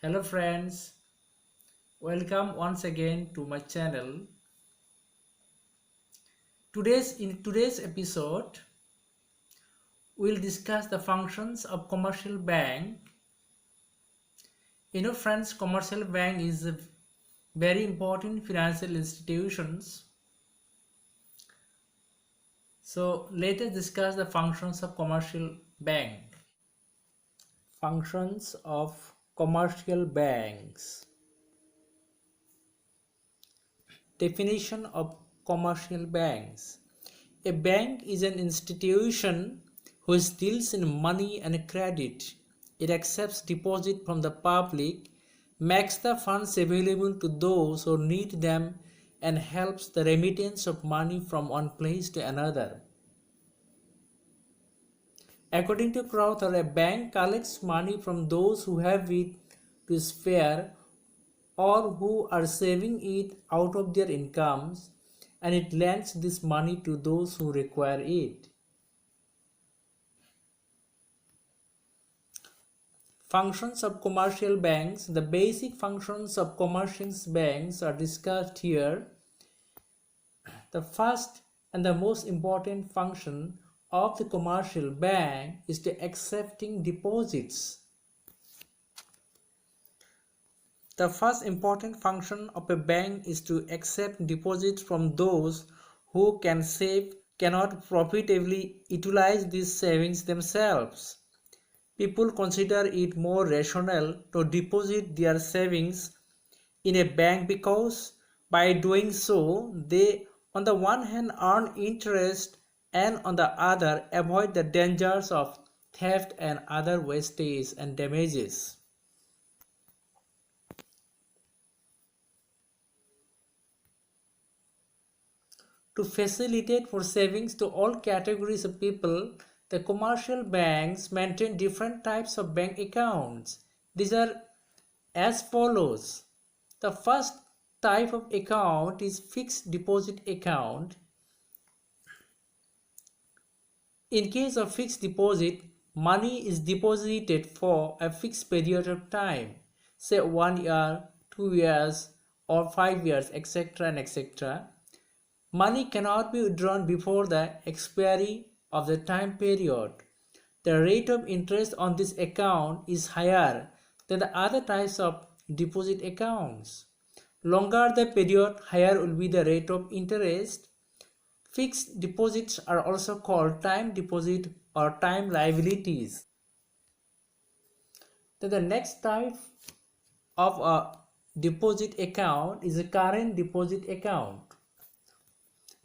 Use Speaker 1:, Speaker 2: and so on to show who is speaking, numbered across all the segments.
Speaker 1: Hello friends, welcome once again to my channel. In today's episode, we'll discuss the functions of commercial bank. Friends, commercial bank is a very important financial institutions. So let us discuss the functions of commercial bank. Functions of commercial banks. Definition of commercial banks. A bank is an institution which deals in money and credit. It accepts deposit from the public, makes the funds available to those who need them, and helps the remittance of money from one place to another. According to Crowther, a bank collects money from those who have it to spare or who are saving it out of their incomes, and it lends this money to those who require it. Functions of commercial banks. The basic functions of commercial banks are discussed here. The first and the most important function of the commercial bank is the accepting deposits. The first important function of a bank is to accept deposits from those who cannot profitably utilize these savings themselves. People consider it more rational to deposit their savings in a bank because by doing so, they on the one hand earn interest and on the other avoid the dangers of theft and other wastage and damages. To facilitate for savings to all categories of people, the commercial banks maintain different types of bank accounts. These are as follows. The first type of account is fixed deposit account. In case of fixed deposit, money is deposited for a fixed period of time, say 1 year, 2 years, or 5 years, etc. and etc. Money cannot be withdrawn before the expiry of the time period. The rate of interest on this account is higher than the other types of deposit accounts. Longer the period, higher will be the rate of interest. Fixed deposits are also called time deposit or time liabilities. Then the next type of a deposit account is a current deposit account.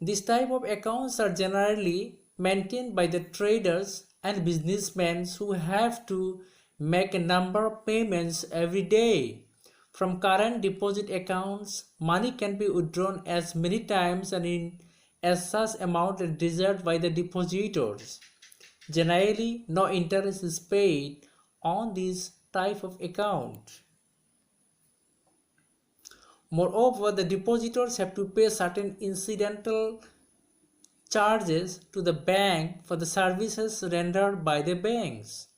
Speaker 1: This type of accounts are generally maintained by the traders and businessmen who have to make a number of payments every day. From current deposit accounts, money can be withdrawn as many times and in as such amount as desired by the depositors. Generally, no interest is paid on this type of account. Moreover, the depositors have to pay certain incidental charges to the bank for the services rendered by the banks.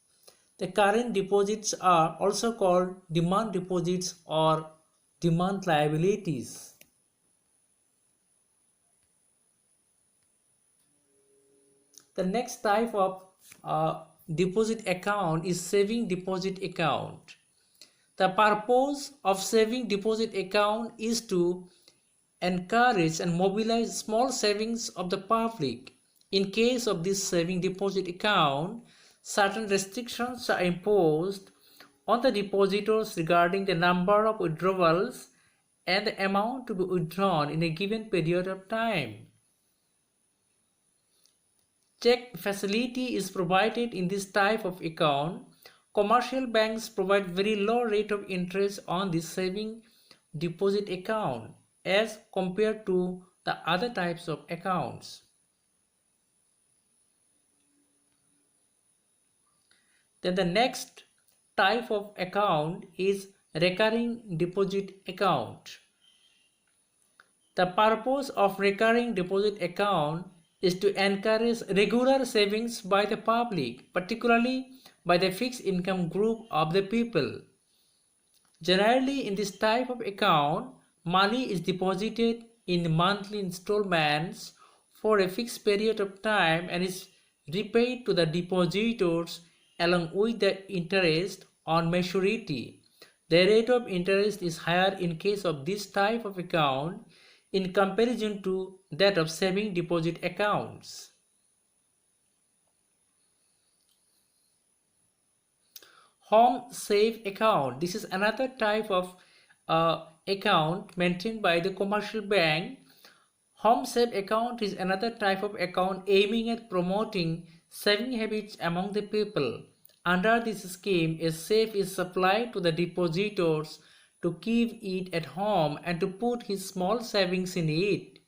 Speaker 1: The current deposits are also called demand deposits or demand liabilities. The next type of deposit account is saving deposit account. The purpose of saving deposit account is to encourage and mobilize small savings of the public. In case of this saving deposit account, certain restrictions are imposed on the depositors regarding the number of withdrawals and the amount to be withdrawn in a given period of time. Check facility is provided in this type of account. Commercial banks provide very low rate of interest on this saving deposit account as compared to the other types of accounts. Then the next type of account is recurring deposit account. The purpose of recurring deposit account is to encourage regular savings by the public, particularly by the fixed income group of the people. Generally, in this type of account, money is deposited in monthly installments for a fixed period of time and is repaid to the depositors along with the interest on maturity. The rate of interest is higher in case of this type of account in comparison to that of saving deposit accounts. Home Safe account. This is another type of account maintained by the commercial bank. Home Safe account is another type of account aiming at promoting saving habits among the people. Under this scheme, a safe is supplied to the depositors to keep it at home and to put his small savings in it.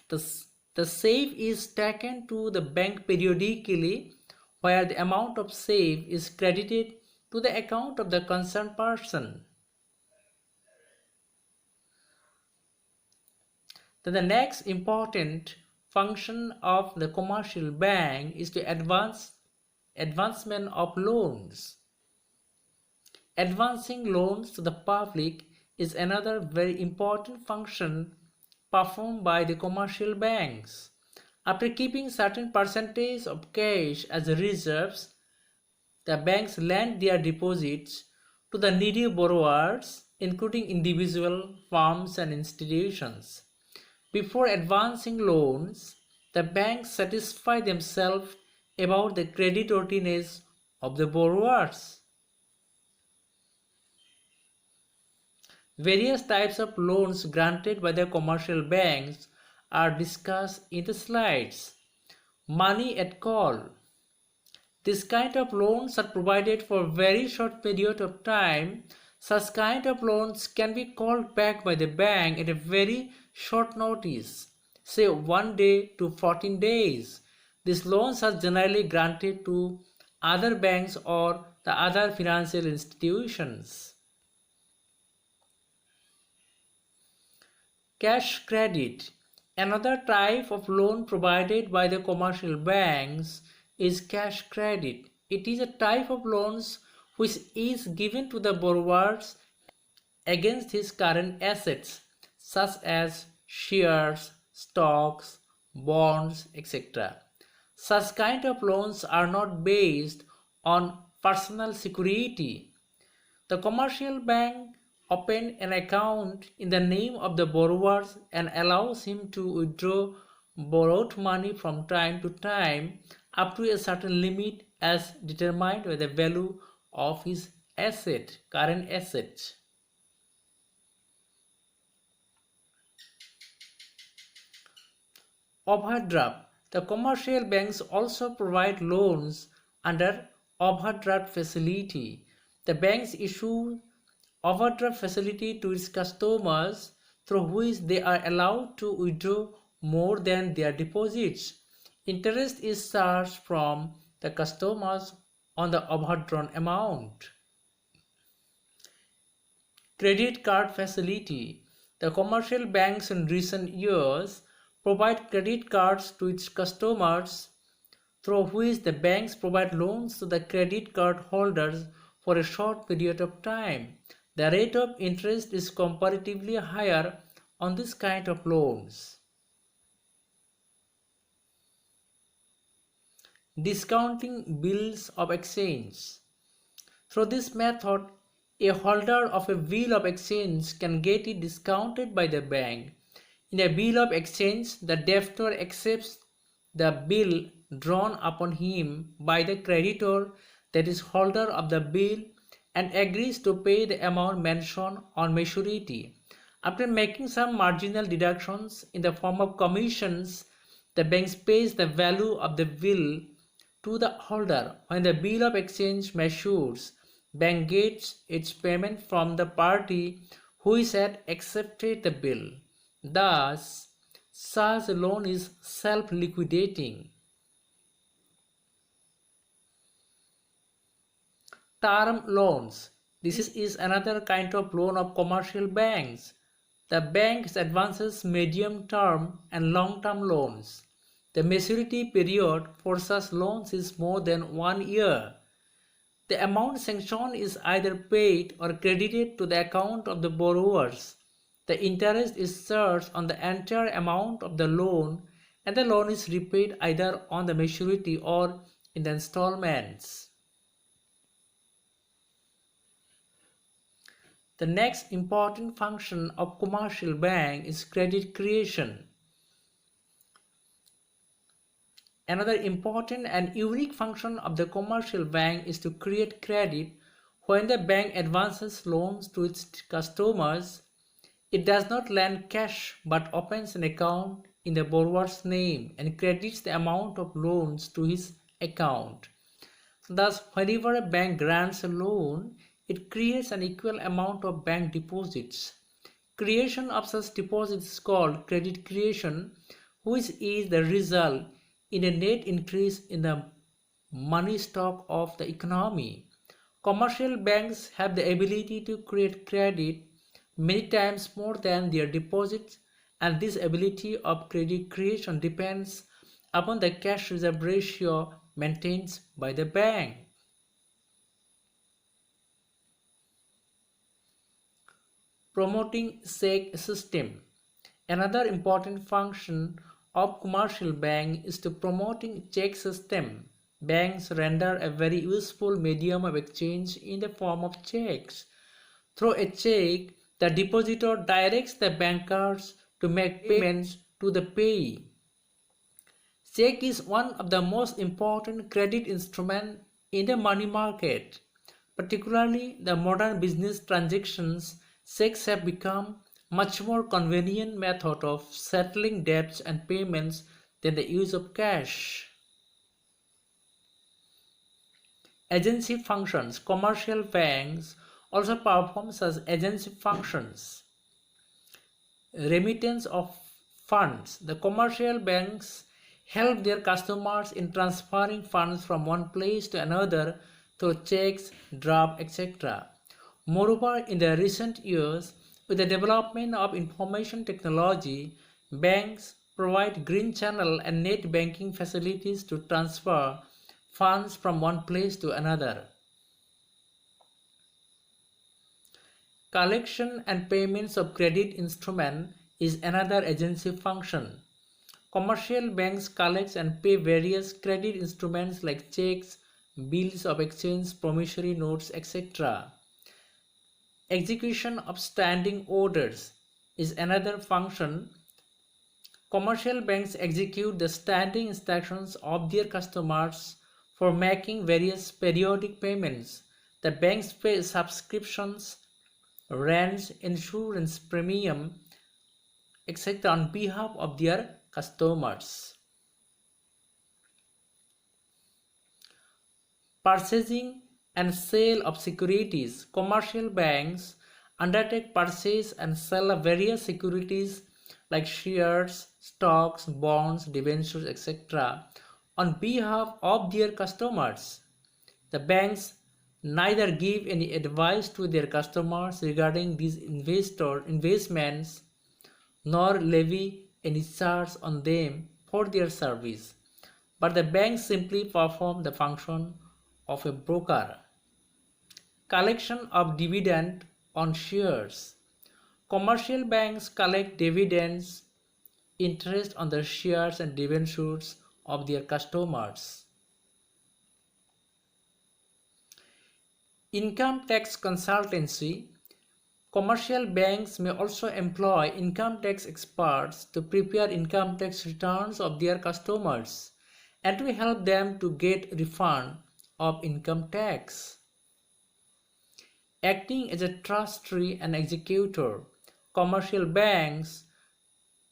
Speaker 1: The safe is taken to the bank periodically, where the amount of safe is credited to the account of the concerned person. Then the next important function of the commercial bank is to advancement of loans. Advancing loans to the public is another very important function performed by the commercial banks. After keeping certain percentage of cash as reserves, the banks lend their deposits to the needy borrowers, including individual firms and institutions. Before advancing loans, the banks satisfy themselves about the creditworthiness of the borrowers. Various types of loans granted by the commercial banks are discussed in the slides. Money at call. This kind of loans are provided for a very short period of time. Such kind of loans can be called back by the bank at a very short notice, say 1 day to 14 days. These loans are generally granted to other banks or the other financial institutions. Cash credit. Another type of loan provided by the commercial banks is cash credit. It is a type of loans which is given to the borrowers against his current assets such as shares, stocks, bonds, etc. Such kind of loans are not based on personal security. The commercial bank opens an account in the name of the borrower and allows him to withdraw borrowed money from time to time up to a certain limit as determined by the value of his current asset. Overdraft. The commercial banks also provide loans under overdraft facility. The banks issue overdraft facility to its customers through which they are allowed to withdraw more than their deposits. Interest is charged from the customers on the overdrawn amount. Credit card facility. The commercial banks in recent years provide credit cards to its customers through which the banks provide loans to the credit card holders for a short period of time. The rate of interest is comparatively higher on this kind of loans. Discounting bills of exchange. Through this method, a holder of a bill of exchange can get it discounted by the bank. In a bill of exchange, the debtor accepts the bill drawn upon him by the creditor, that is holder of the bill, and agrees to pay the amount mentioned on maturity. After making some marginal deductions in the form of commissions, the bank pays the value of the bill to the holder. When the bill of exchange matures, bank gets its payment from the party who had accepted the bill. Thus, such a loan is self-liquidating. Term loans. This is another kind of loan of commercial banks. The bank advances medium-term and long-term loans. The maturity period for such loans is more than 1 year. The amount sanctioned is either paid or credited to the account of the borrowers. The interest is charged on the entire amount of the loan, and the loan is repaid either on the maturity or in the installments. The next important function of commercial bank is credit creation. Another important and unique function of the commercial bank is to create credit. When the bank advances loans to its customers, it does not lend cash but opens an account in the borrower's name and credits the amount of loans to his account. Thus, whenever a bank grants a loan, it creates an equal amount of bank deposits. Creation of such deposits is called credit creation, which is the result in a net increase in the money stock of the economy. Commercial banks have the ability to create credit many times more than their deposits, and this ability of credit creation depends upon the cash reserve ratio maintained by the bank. Promoting check system. Another important function of commercial bank is to promoting check system. Banks render a very useful medium of exchange in the form of checks. Through a check, the depositor directs the bankers to make payments to the payee. Check is one of the most important credit instruments in the money market. Particularly the modern business transactions, checks have become much more convenient method of settling debts and payments than the use of cash. Agency functions. Commercial banks also perform such agency functions. Remittance of funds. The commercial banks help their customers in transferring funds from one place to another through checks, draft, etc. Moreover, in the recent years, with the development of information technology, banks provide green channel and net banking facilities to transfer funds from one place to another. Collection and payments of credit instrument is another agency function. Commercial banks collect and pay various credit instruments like checks, bills of exchange, promissory notes, etc. Execution of standing orders is another function. Commercial banks execute the standing instructions of their customers for making various periodic payments. The banks pay subscriptions, rents, insurance premium, etc. on behalf of their customers. Purchasing and sale of securities. Commercial banks undertake purchase and sell of various securities like shares, stocks, bonds, debentures, etc. on behalf of their customers. The banks neither give any advice to their customers regarding these investments nor levy any charge on them for their service, but the banks simply perform the function of a broker. Collection of dividend on shares. Commercial banks collect dividends, interest on the shares and debentures of their customers. Income tax consultancy. Commercial banks may also employ income tax experts to prepare income tax returns of their customers and to help them to get refund of income tax. Acting as a trustee and executor, commercial banks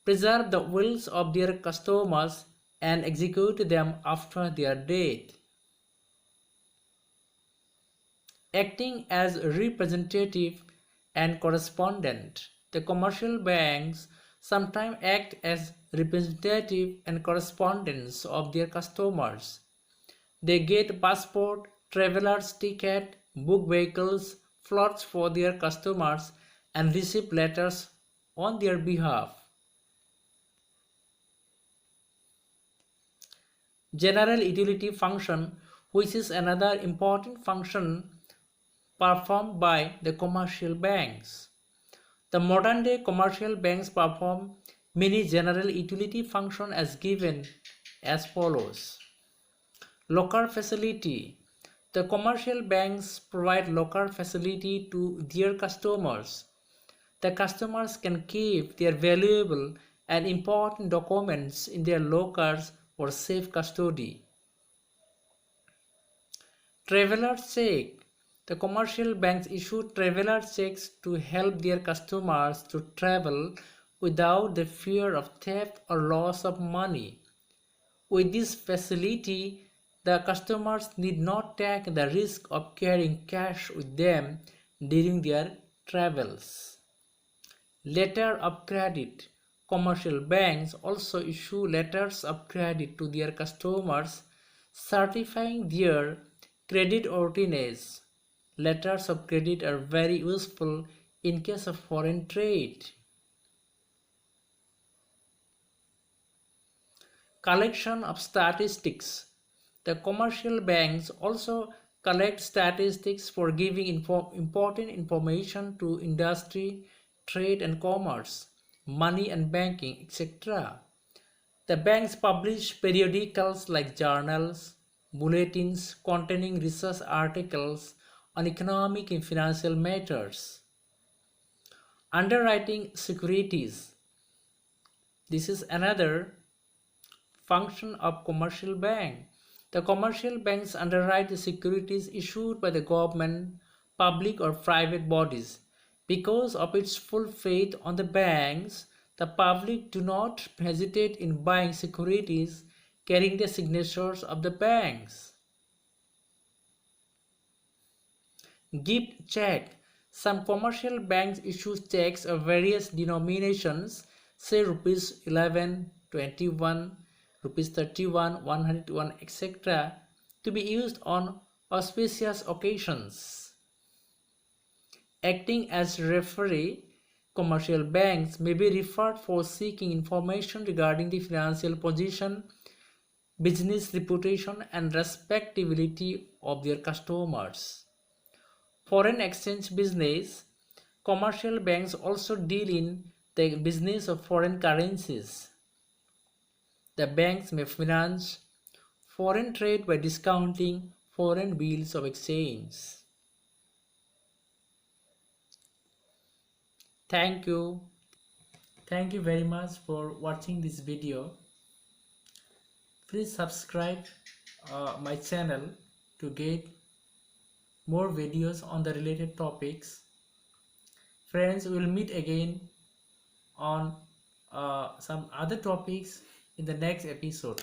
Speaker 1: preserve the wills of their customers and execute them after their death. Acting as representative and correspondent, the commercial banks sometimes act as representative and correspondents of their customers. They get passport, traveler's ticket, book vehicles, floats for their customers and receive letters on their behalf. General utility function. which is another important function performed by the commercial banks. The modern day commercial banks perform many general utility functions as given as follows. Locker facility. The commercial banks provide locker facility to their customers. The customers can keep their valuable and important documents in their lockers for safe custody. Traveler check. The commercial banks issue traveler checks to help their customers to travel without the fear of theft or loss of money. With this facility, the customers need not take the risk of carrying cash with them during their travels. Letter of credit. Commercial banks also issue letters of credit to their customers certifying their creditworthiness. Letters of credit are very useful in case of foreign trade. Collection of statistics. The commercial banks also collect statistics for giving important information to industry, trade and commerce, money and banking, etc. The banks publish periodicals like journals, bulletins containing research articles on economic and financial matters. Underwriting securities. This is another function of commercial bank. The commercial banks underwrite the securities issued by the government, public or private bodies. Because of its full faith on the banks, the public do not hesitate in buying securities carrying the signatures of the banks. Gift check. Some commercial banks issue checks of various denominations, say rupees 11, 21, rupees 31, 101, etc., to be used on auspicious occasions. Acting as referee, commercial banks may be referred for seeking information regarding the financial position, business reputation, and respectability of their customers. Foreign exchange business. Commercial banks also deal in the business of foreign currencies. The banks may finance foreign trade by discounting foreign bills of exchange. Thank you. Thank you very much for watching this video. Please subscribe my channel to get more videos on the related topics. Friends, we will meet again on some other topics in the next episode.